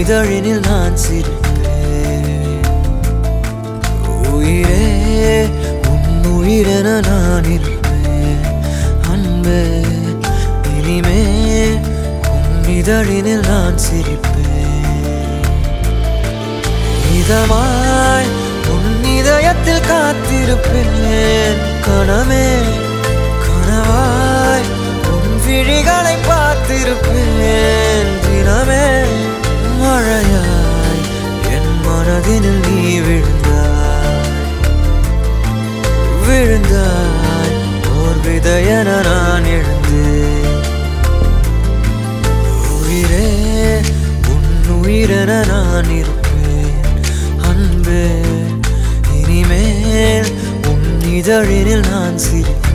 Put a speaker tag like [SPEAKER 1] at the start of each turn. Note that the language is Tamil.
[SPEAKER 1] இதழினில் நான் சிரிப்பேன். உயிரே உன் உயிரென நான் இருப்பேன். அன்பே இனிமே உன் இதழினில் நான் சிரிப்பேன். இதமாய் உன் இதயத்தில் காத்திருப்பேன். கனமே கனவாய் உன் விழிகளை பார்த்திருப்பேன். தினமே மழையாய் என் மனதினில் நீ விழுந்தாய் ஓர் விதையென நான் எழுந்தேன். உயிரே உன் உயிரென நான் இருப்பேன். அன்பே இனிமேல் உன் இதழினில் நான் சிரிப்பேன்.